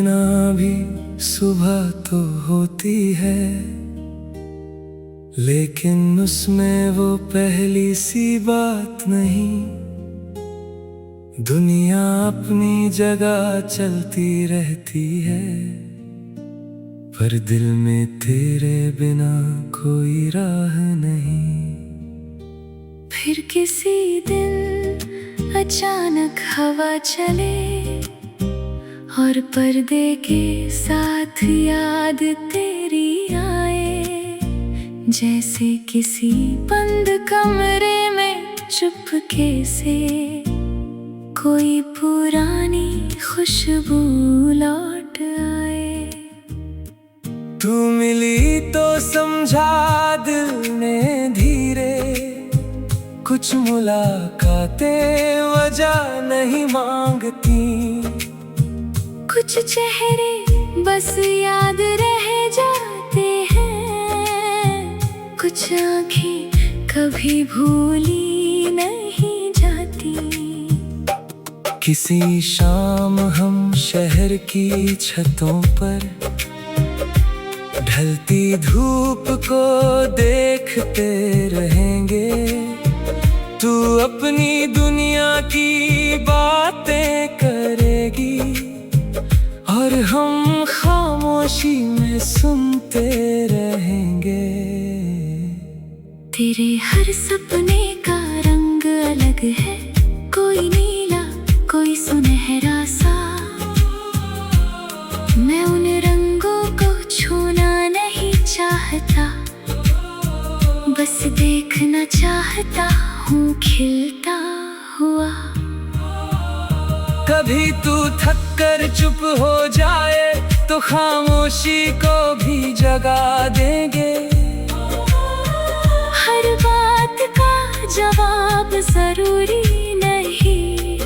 बिना भी सुबह तो होती है, लेकिन उसमें वो पहली सी बात नहीं। दुनिया अपनी जगह चलती रहती है, पर दिल में तेरे बिना कोई राह नहीं। फिर किसी दिन अचानक हवा चले और पर्दे के साथ याद तेरी आए, जैसे किसी बंद कमरे में चुपके से कोई पुरानी खुशबू लौट आए। तू मिली तो समझा दिल ने धीरे, कुछ मुलाकातें वजह नहीं मांगती। कुछ चेहरे बस याद रह जाते हैं, कुछ आँखें कभी भूली नहीं जाती। किसी शाम हम शहर की छतों पर ढलती धूप को देखते रहेंगे। तू अपनी दुनिया की बातें करेगी और हम खामोशी में सुनते रहेंगे। तेरे हर सपने का रंग अलग है, कोई नीला कोई सुनहरा सा। मैं उन रंगों को छूना नहीं चाहता, बस देखना चाहता हूँ खिलता हुआ। कभी तू थक कर चुप हो जाए तो खामोशी को भी जगा देंगे। हर बात का जवाब जरूरी नहीं,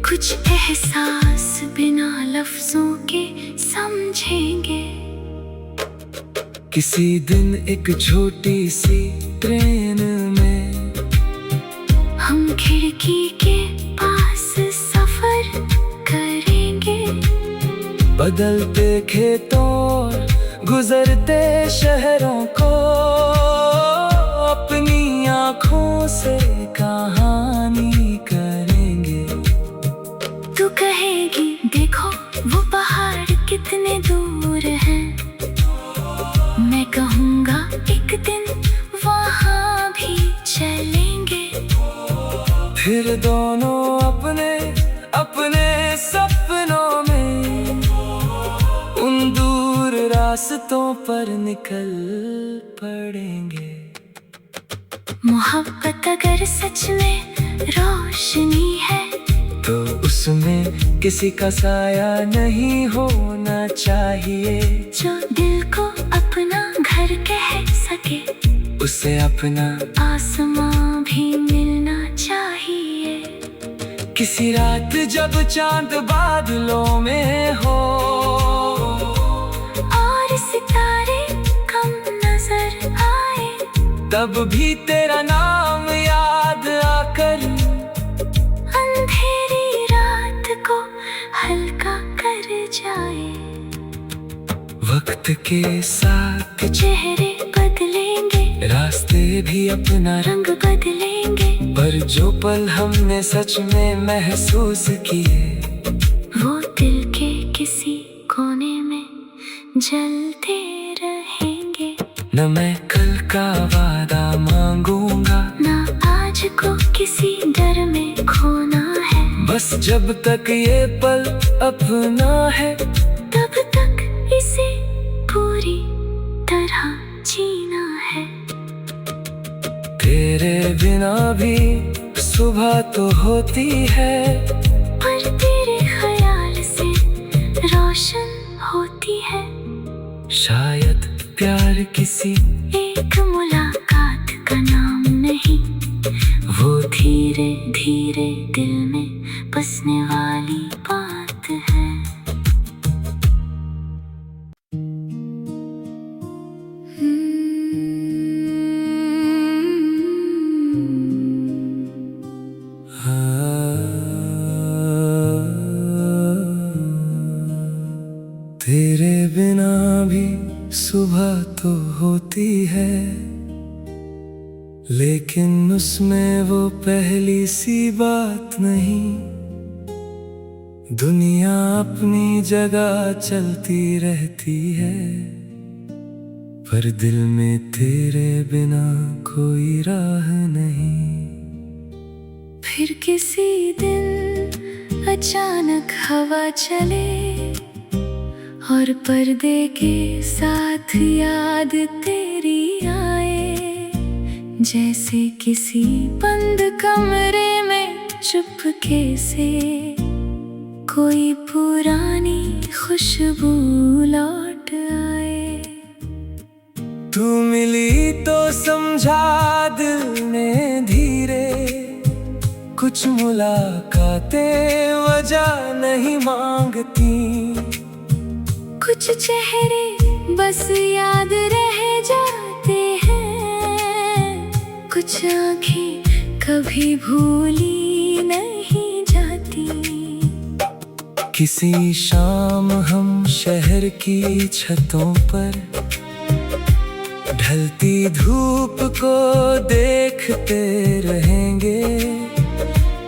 कुछ एहसास बिना लफ्जों के समझेंगे। किसी दिन एक छोटी सी ट्रेन में हम खिड़की के पास सफर करेंगे, बदलते खेतों और गुजरते शहरों को अपनी आँखों से कहानी करेंगे। तू कहेगी देखो वो पहाड़ कितने दूर हैं, मैं कहूँगा एक दिन वहाँ भी चलेंगे। फिर दोनों अपने अपने सपनों में उन दूर रास्तों पर निकल पड़ेंगे। मोहब्बत अगर सच में रोशनी है, तो उसमें किसी का साया नहीं होना चाहिए। जो दिल को अपना घर कह सके, उसे अपना आसमां भी मिलना चाहिए। किसी रात जब चांद बादलों में हो और सितारे कम नजर आए, तब भी तेरा नाम याद आकर अंधेरी रात को हल्का कर जाए। वक्त के साथ चेहरे बदलेंगे, रास्ते भी अपना रंग बदलेंगे, पर जो पल हमने सच में महसूस किए, वो दिल के किसी कोने में जलते रहेंगे। न मैं कल का वादा मांगूंगा, ना आज को किसी डर में खोना है। बस जब तक ये पल अपना है, तब तक इसे पूरी तरह जीना है। तेरे बिना भी सुबह तो होती है, पर तेरे ख्याल से रोशन होती है। शायद प्यार किसी एक मुलाकात का नाम नहीं, वो धीरे धीरे दिल में बसने वाली बात है। तेरे बिना भी सुबह तो होती है, लेकिन उसमें वो पहली सी बात नहीं। दुनिया अपनी जगह चलती रहती है, पर दिल में तेरे बिना कोई राह नहीं। फिर किसी दिन अचानक हवा चले और पर्दे के साथ याद तेरी आए, जैसे किसी बंद कमरे में चुपके से कोई पुरानी खुशबू लौट आए। तू मिली तो समझा दिल ने धीरे, कुछ मुलाकातें वजह नहीं मांगती। कुछ चेहरे बस याद रह जाते हैं, कुछ आँखें कभी भूली नहीं जाती। किसी शाम हम शहर की छतों पर ढलती धूप को देखते रहेंगे।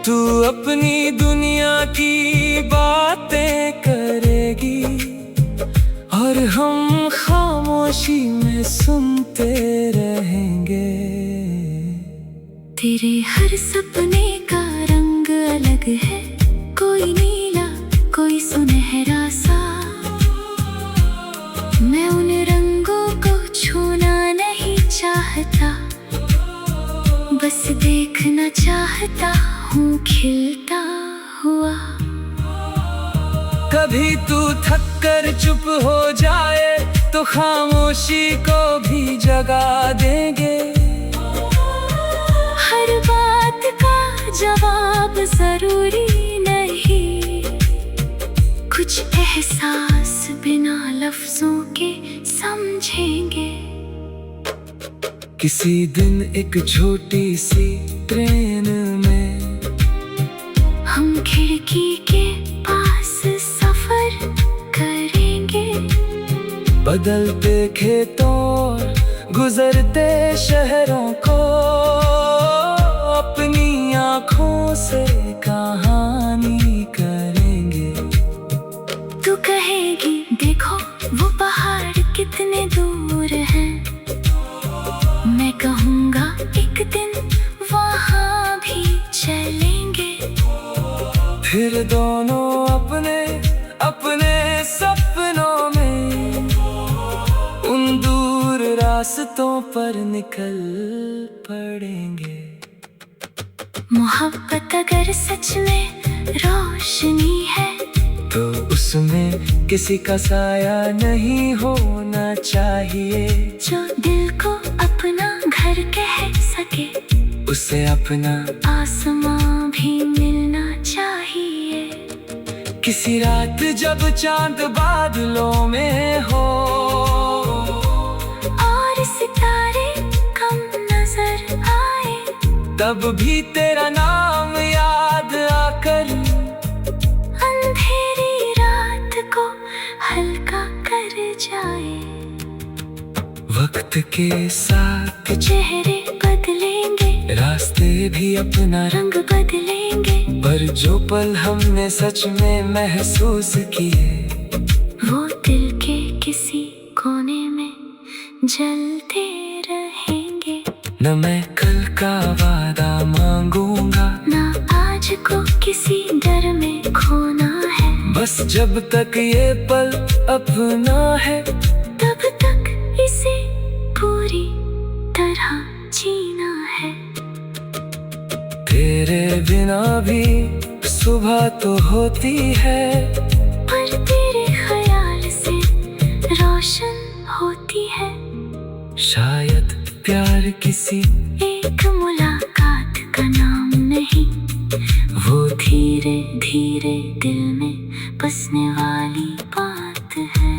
तू अपनी दुनिया की बातें करेगी और हम खामोशी में सुनते रहेंगे। तेरे हर सपने का रंग अलग है, कोई नीला कोई सुनहरा सा। मैं उन रंगों को छूना नहीं चाहता, बस देखना चाहता हूँ खिलता हुआ। कभी तू थक कर चुप हो जाए तो खामोशी को भी जगा देंगे। हर बात का जवाब जरूरी नहीं, कुछ एहसास बिना लफ्जों के समझेंगे। किसी दिन एक छोटी सी ट्रेन में हम खिड़की के पास सफर करेंगे, बदलते खेतों और गुजरते शहरों को अपनी आँखों से कहानी करेंगे। तू कहेगी देखो वो पहाड़ कितने दूर हैं, मैं कहूँगा एक दिन वहाँ भी चलेंगे। फिर दोनों अपने अपने सपनों में उन दूर रास्तों पर निकल पड़ेंगे। मोहब्बत अगर सच में रोशनी है तो उसमें किसी का साया नहीं होना चाहिए। जो दिल को अपना घर कह सके, उसे अपना आसमां भी मिलना चाहिए। किसी रात जब चांद बादलों में हो और सितारे कम नजर आए, तब भी तेरा नाम याद आकर अंधेरी रात को हल्का कर जाए। वक्त के साथ चेहरे बदलेंगे, रास्ते भी अपना रंग बदलेंगे, पर जो पल हमने सच में महसूस किए वो दिल के किसी कोने में जलते रहेंगे। न मैं कल का वादा मांगूंगा, ना आज को किसी डर में खोना है। बस जब तक ये पल अपना है तब तक इसे पूरी तरह जीना है। तेरे बिना भी सुबह तो होती है, पर तेरे ख्याल से रोशन होती है। शायद प्यार किसी एक मुलाकात का नाम नहीं, वो धीरे धीरे दिल में बसने वाली बात है।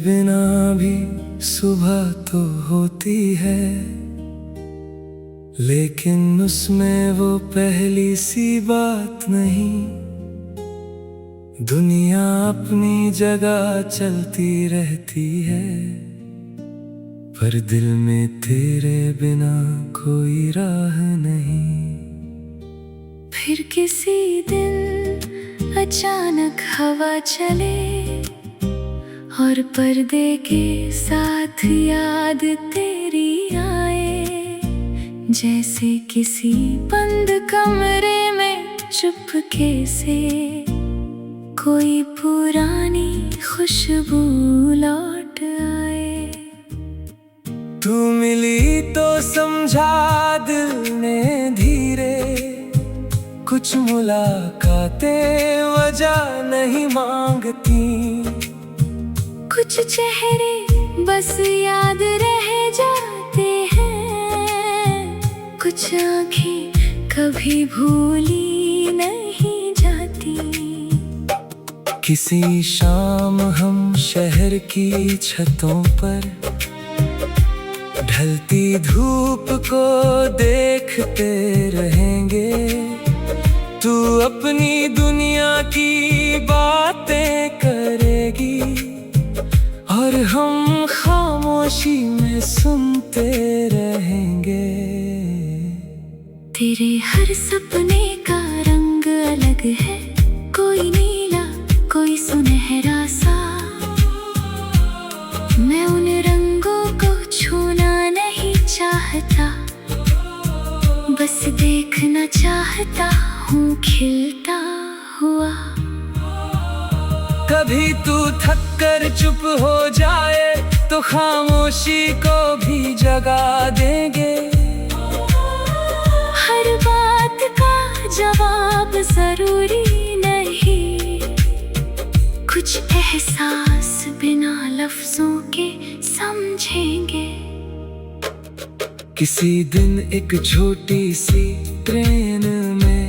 बिना भी सुबह तो होती है, लेकिन उसमें वो पहली सी बात नहीं। दुनिया अपनी जगह चलती रहती है, पर दिल में तेरे बिना कोई राह नहीं। फिर किसी दिन अचानक हवा चले और पर्दे के साथ याद तेरी आए, जैसे किसी बंद कमरे में चुपके से कोई पुरानी खुशबू लौट आए। तू मिली तो समझा दिल ने धीरे, कुछ मुलाकातें वजह नहीं मांगती। कुछ चेहरे बस याद रह जाते हैं, कुछ आँखें कभी भूली नहीं जाती। किसी शाम हम शहर की छतों पर ढलती धूप को देखते रहेंगे। तू अपनी दुनिया की बातें करेगी और हम खामोशी में सुनते रहेंगे। तेरे हर सपने का रंग अलग है, कोई नीला कोई सुनहरा सा। मैं उन रंगों को छूना नहीं चाहता, बस देखना चाहता हूँ खिलता हुआ। कभी तू थक कर चुप हो जाए तो खामोशी को भी जगा देंगे। हर बात का जवाब जरूरी नहीं, कुछ एहसास बिना लफ्जों के समझेंगे। किसी दिन एक छोटी सी ट्रेन में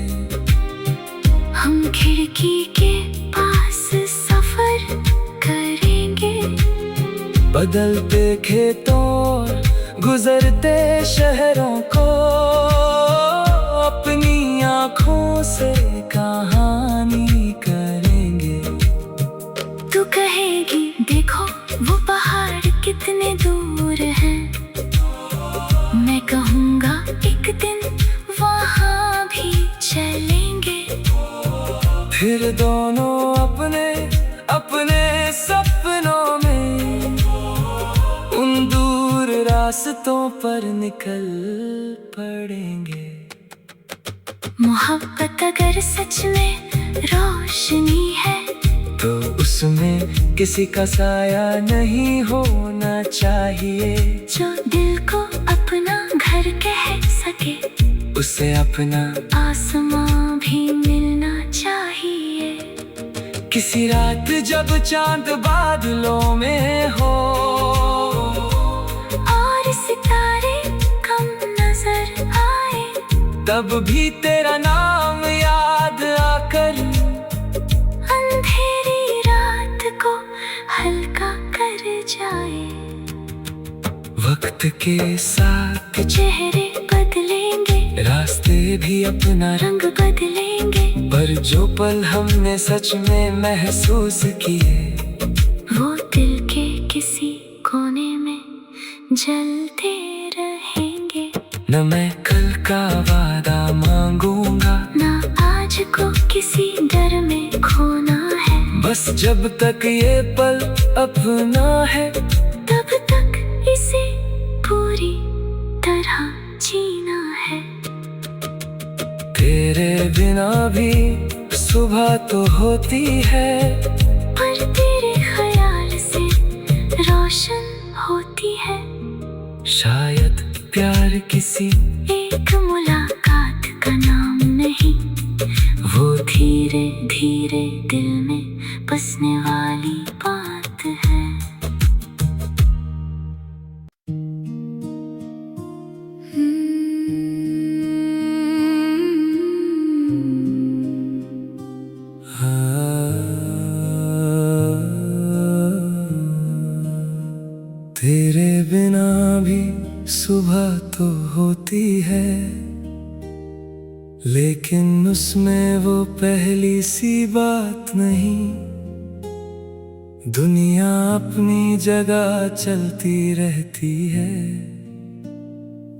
हम खिड़की के पास सफर करेंगे, बदलते खेतों और गुजरते शहरों को अपनी आँखों से कहानी करेंगे। तू कहेगी देखो वो पहाड़ कितने दूर हैं, मैं कहूँगा एक दिन वहाँ भी चलेंगे। फिर दोनों अपने अपने सपनों में उन दूर रास्तों पर निकल पड़ेंगे। मोहब्बत अगर सच में रोशनी है, तो उसमें किसी का साया नहीं होना चाहिए। जो दिल को अपना घर कह सके, उसे अपना आसमां भी मिलना चाहिए। किसी रात जब चांद बादलों में हो और सितारे कम नजर आए, तब भी तेरा नाम याद आकर अंधेरी रात को हल्का कर जाए। वक्त के साथ चेहरे बदलेंगे, रास्ते भी अपना रंग बदलेंगे, पर जो पल हमने सच में महसूस किए, वो दिल के किसी कोने में जलते रहेंगे। न मैं कल का वादा मांगूंगा, ना आज को किसी डर में खोना है। बस जब तक ये पल अपना है, तब तक इसे पूरी तरह जीना है। तेरे बिना भी सुबह तो होती है, पर तेरे ख्याल से रोशन होती है। शायद प्यार किसी एक मुलाकात का नाम नहीं, वो धीरे धीरे दिल में बसने वाली बात है। सुबह तो होती है, लेकिन उसमें वो पहली सी बात नहीं। दुनिया अपनी जगह चलती रहती है,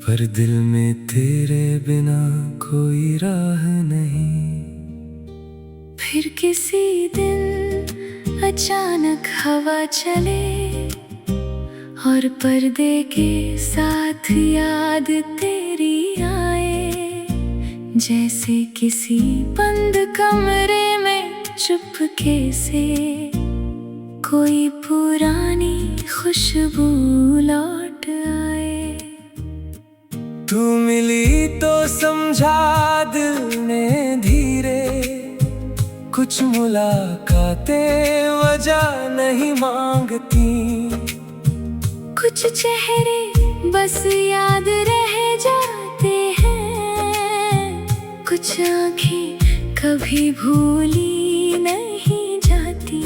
पर दिल में तेरे बिना कोई राह नहीं। फिर किसी दिन अचानक हवा चले और पर्दे के साथ याद तेरी आए, जैसे किसी बंद कमरे में चुपके से कोई पुरानी खुशबू लौट आए। तू मिली तो समझा दिल ने धीरे, कुछ मुलाकातें वजह नहीं मांगती। कुछ चेहरे बस याद रह जाते हैं, कुछ आँखें कभी भूली नहीं जाती।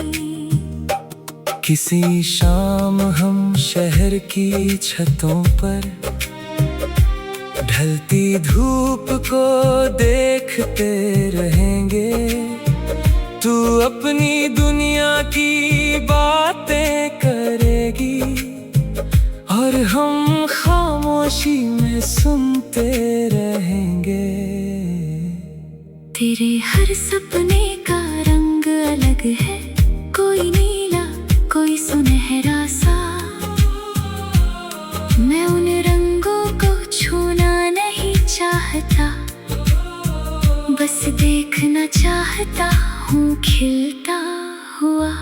किसी शाम हम शहर की छतों पर ढलती धूप को देखते रहेंगे। तू अपनी दुनिया की बातें करेगी और हम खामोशी में सुनते रहेंगे। तेरे हर सपने का रंग अलग है, कोई नीला कोई सुनहरा सा। मैं उन रंगों को छूना नहीं चाहता, बस देखना चाहता हूँ खिलता हुआ।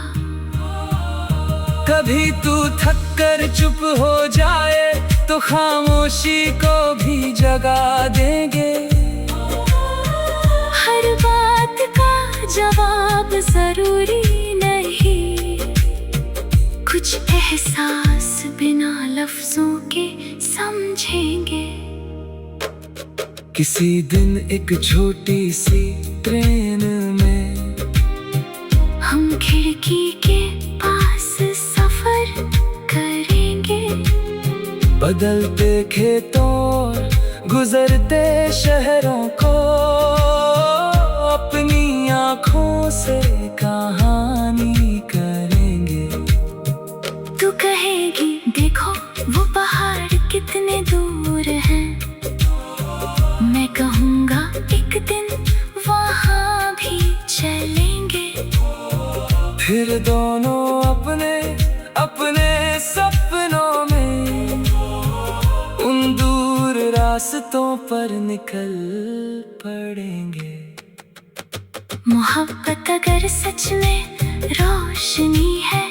कभी तू थक कर चुप हो जाए तो खामोशी को भी जगा देंगे। हर बात का जवाब जरूरी नहीं, कुछ एहसास बिना लफ्जों के समझेंगे। किसी दिन एक छोटी सी ट्रेन में हम खिड़की के पास सफर करेंगे, बदलते खेतों और गुजरते शहरों को अपनी आँखों से कहानी करेंगे। तू कहेगी देखो वो पहाड़ कितने दूर हैं, मैं कहूँगा एक दिन वहाँ भी चलेंगे। फिर दोनों अपने अपने सपनों में उन दूर रास्तों पर निकल पड़ेंगे। मोहब्बत अगर सच में रोशनी है,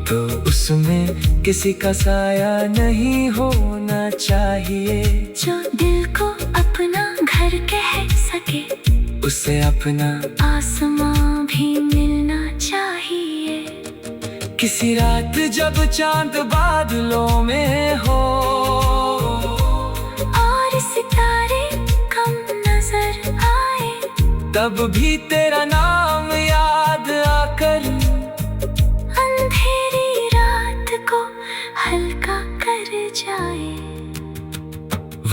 तो उसमें किसी का साया नहीं होना चाहिए। जो दिल को अपना घर कह सके, उसे अपना आसमां भी मिलना चाहिए। किसी रात जब चांद बादलों में हो और सितारे कम नजर आए, तब भी तेरा नाम याद आकर अंधेरी रात को हल्का कर जाए।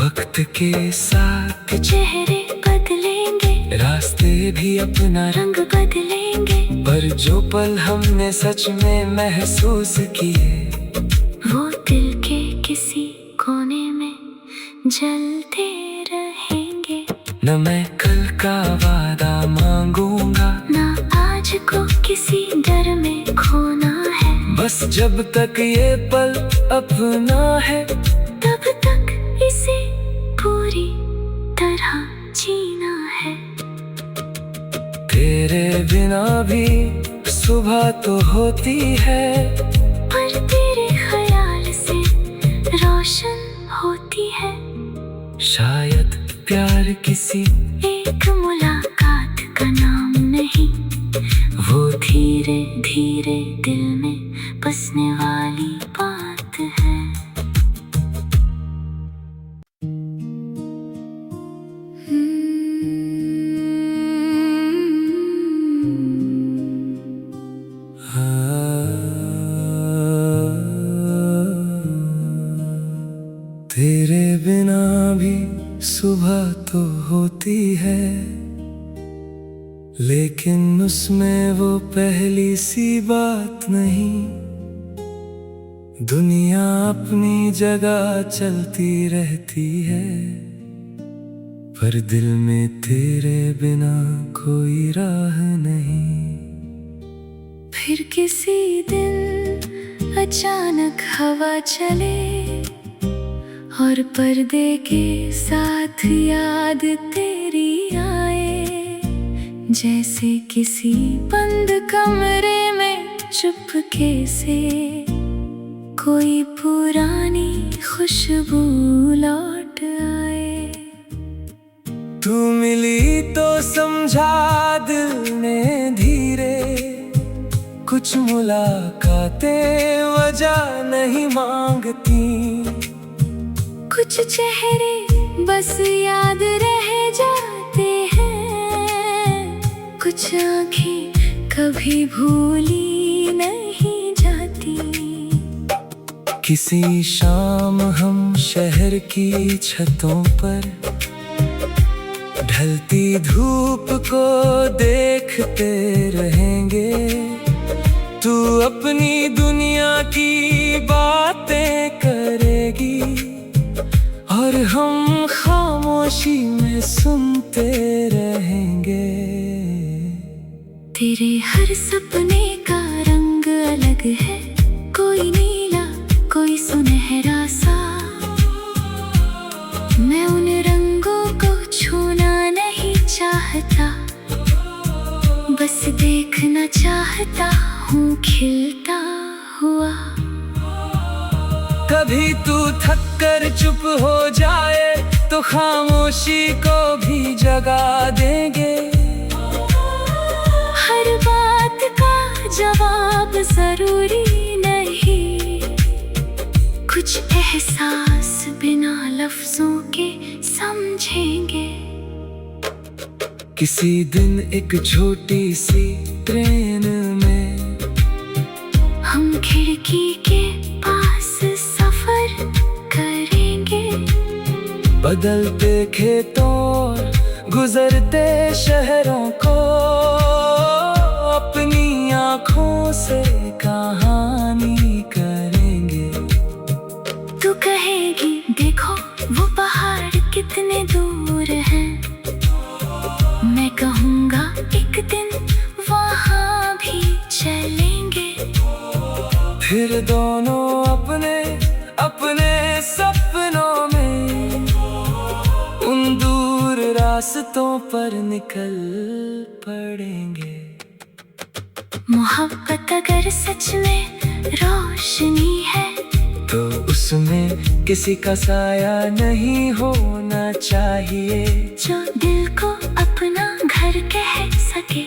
वक्त के साथ चेहरे बदलेंगे, रास्ते भी अपना रंग बदलेंगे, पर जो पल हमने सच में महसूस किए, वो दिल के किसी कोने में जलते रहेंगे। न मैं कल का वादा मांगूंगा, ना आज को किसी डर में खोना है। बस जब तक ये पल अपना है, तब तक इसे पूरी तरह जीना है। तेरे बिना भी सुबह तो होती है, पर तेरे ख्याल से रोशन होती है। शायद प्यार किसी एक मुलाकात का नाम नहीं, वो धीरे धीरे दिल में बसने वाली बात है। तेरे लेकिन उसमें वो पहली सी बात नहीं। दुनिया अपनी जगह चलती रहती है, पर दिल में तेरे बिना कोई राह नहीं। फिर किसी दिन अचानक हवा चले और पर्दे के साथ याद तेरी आए, जैसे किसी बंद कमरे में चुपके से कोई पुरानी खुशबू लौट आए। तू मिली तो समझा दिल ने धीरे, कुछ मुलाकातें वजह नहीं मांगती। कुछ चेहरे बस याद रह जाते हैं, कुछ आँखें कभी भूली नहीं जाती। किसी शाम हम शहर की छतों पर ढलती धूप को देखते रहेंगे। तू अपनी दुनिया की बातें करेगी और हम खामोशी में सुनते रहेंगे। तेरे हर सपने का रंग अलग है, कोई नीला कोई सुनहरा सा। मैं उन रंगों को छूना नहीं चाहता, बस देखना चाहता हूँ खिलता हुआ। कभी तू थक कर चुप हो जाए तो खामोशी को भी जगा देंगे। हर बात का जवाब जरूरी नहीं, कुछ एहसास बिना लफ्जों के समझेंगे। किसी दिन एक छोटी सी ट्रेन में हम खिड़की के पास सफर करेंगे, बदलते खेतों और गुजरते शहरों को अपनी आँखों से कहानी करेंगे। तू कहेगी देखो वो पहाड़ कितने दूर हैं, मैं कहूँगा एक दिन वहाँ भी चलेंगे। फिर दोनों अपने अपने सपनों में उन दूर रास्तों पर निकल पड़ेंगे। मोहब्बत अगर सच में रोशनी है तो उसमें किसी का साया नहीं होना चाहिए। जो दिल को अपना घर कह सके,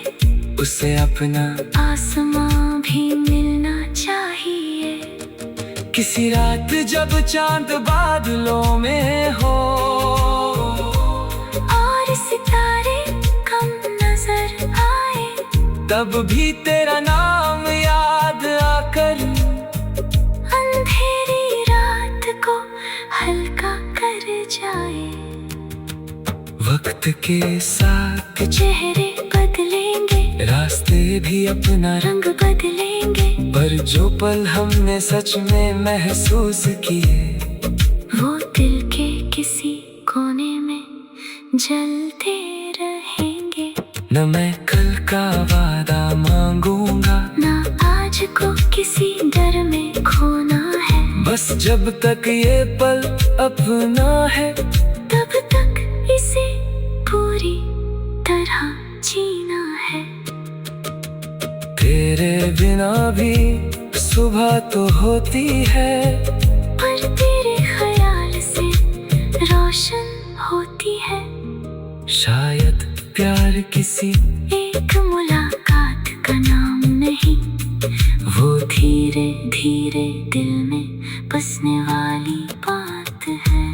उसे अपना आसमां भी मिलना चाहिए। किसी रात जब चांद बादलों में हो और सितारे कम नजर आए, तब भी तेरा नाम याद आकर अंधेरी रात को हल्का कर जाए। वक्त के साथ चेहरे बदलेंगे, रास्ते भी अपना रंग बदलेंगे, पर जो पल हमने सच में महसूस किए वो दिल के किसी कोने में जलते रहेंगे। न मैं कल का वादा मांगूंगा, ना आज को किसी डर में खोना है, बस जब तक ये पल अपना है तब तक इसे पूरी तरह जीना है। तेरे बिना भी सुबह तो होती है, पर तेरे ख्याल से रोशन होती है। शायद प्यार किसी एक मुलाकात का नाम नहीं, वो धीरे धीरे दिल में बसने वाली बात है।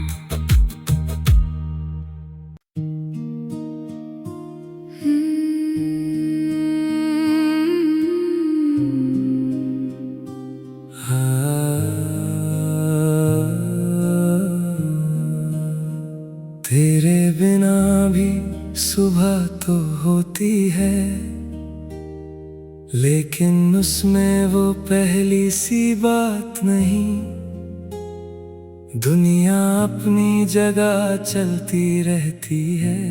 तेरे बिना भी सुबह तो होती है, लेकिन उसमें वो पहली सी बात नहीं। दुनिया अपनी जगह चलती रहती है,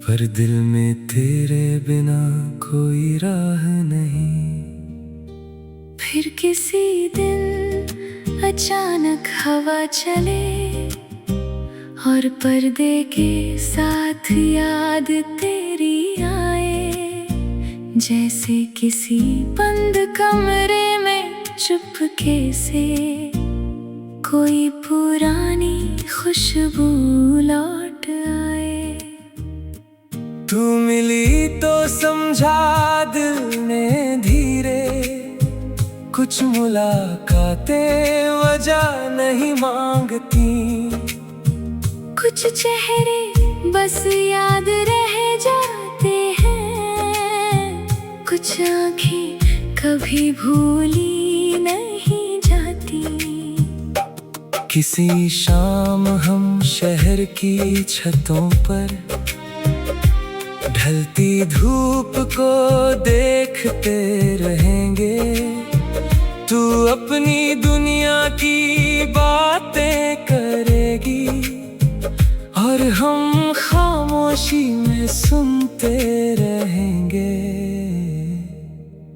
पर दिल में तेरे बिना कोई राह नहीं। फिर किसी दिन अचानक हवा चले और पर्दे के साथ याद तेरी आए, जैसे किसी बंद कमरे में चुपके से कोई पुरानी खुशबू लौट आए। तू मिली तो समझा दिल ने धीरे, कुछ मुलाकातें वजह नहीं मांगती। कुछ चेहरे बस याद रह जाते हैं, कुछ आँखें कभी भूली नहीं जाती। किसी शाम हम शहर की छतों पर ढलती धूप को देखते रहेंगे। तू अपनी दुनिया की बातें करेगी और हम खामोशी में सुनते रहेंगे।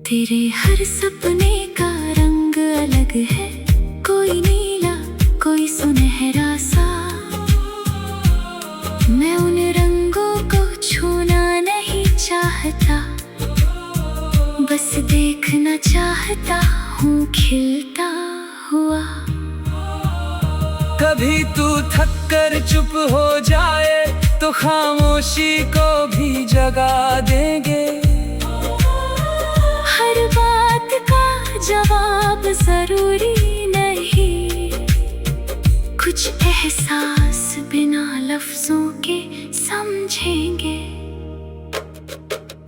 तेरे हर सपने का रंग अलग है, कोई नीला कोई सुनहरा सा। मैं उन रंगों को छूना नहीं चाहता, बस देखना चाहता हूँ खिलता हुआ। कभी तू थक कर चुप हो जाए तो खामोशी को भी जगा देंगे। हर बात का जवाब जरूरी नहीं, कुछ एहसास बिना लफ्जों के समझेंगे।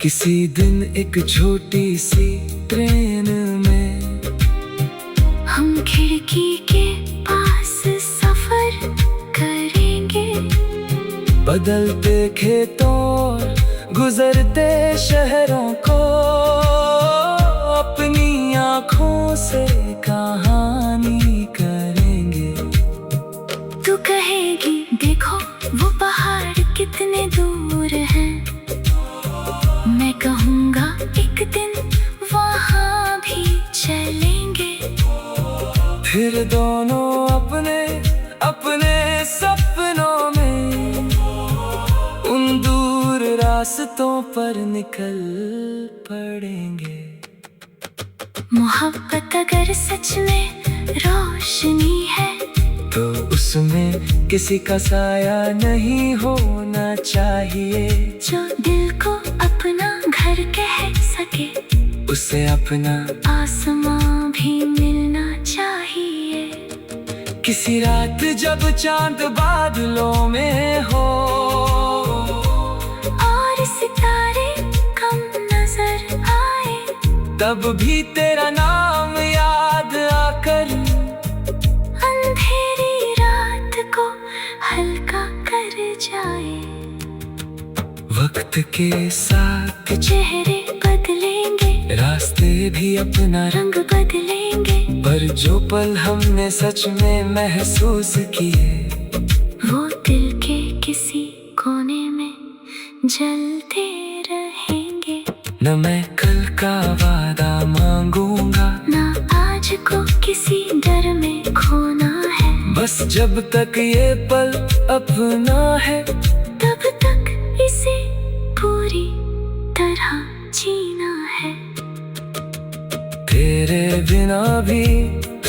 किसी दिन एक छोटी सी ट्रेन में हम खिड़की के पास सफर करेंगे, बदलते खेतों और गुजरते शहरों को अपनी आँखों से कहानी करेंगे। तू कहेगी देखो वो पहाड़ कितने दूर हैं, मैं कहूँगा एक दिन वहाँ भी चलेंगे। फिर दोनों अपने अपने सपनों में उन दूर रास्तों पर निकल पड़ेंगे। मोहब्बत अगर सच में रोशनी है तो उसमें किसी का साया नहीं होना चाहिए। जो दिल को अपना घर कह सके, उसे अपना आसमां भी मिलना चाहिए। किसी रात जब चांद बादलों में हो और सितारे कम नजर आए, तब भी तेरा नाम याद आकर अंधेरी रात को हल्का कर जाए। वक्त के साथ चेहरे बदलेंगे, रास्ते भी अपना रंग बदलेंगे, पर जो पल हमने सच में महसूस किए वो दिल के किसी कोने में जलते रहेंगे। न मैं कल का वादा मांगूंगा, ना आज को किसी डर में खोना है। बस जब तक ये पल अपना है तब तक इसे पूरी तरह जीना है। तेरे बिना भी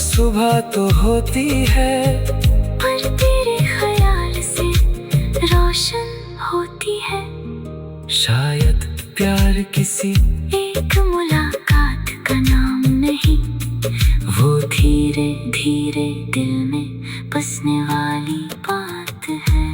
सुबह तो होती है, पर तेरे ख्याल से रोशन होती है। शायद प्यार किसी एक मुलाकात का नाम नहीं, वो धीरे धीरे दिल में बसने वाली बात है।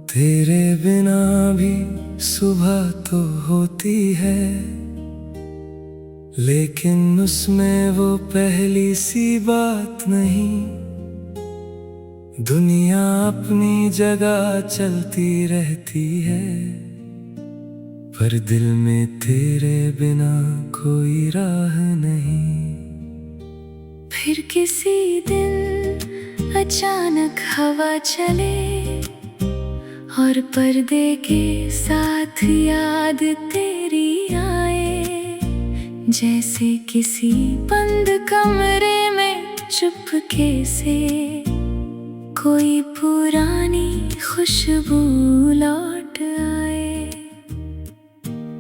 तेरे बिना भी सुबह तो होती है, लेकिन उसमें वो पहली सी बात नहीं। दुनिया अपनी जगह चलती रहती है, पर दिल में तेरे बिना कोई राह नहीं। फिर किसी दिन अचानक हवा चले और पर्दे के साथ याद तेरी आए, जैसे किसी बंद कमरे में चुपके से कोई पुरानी खुशबू लौट आए।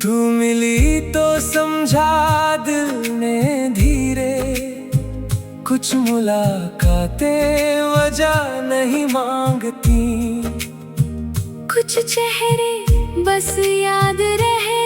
तू मिली तो समझा दिल ने धीरे, कुछ मुलाकातें वजह नहीं मांगती, कुछ चेहरे बस याद रहे।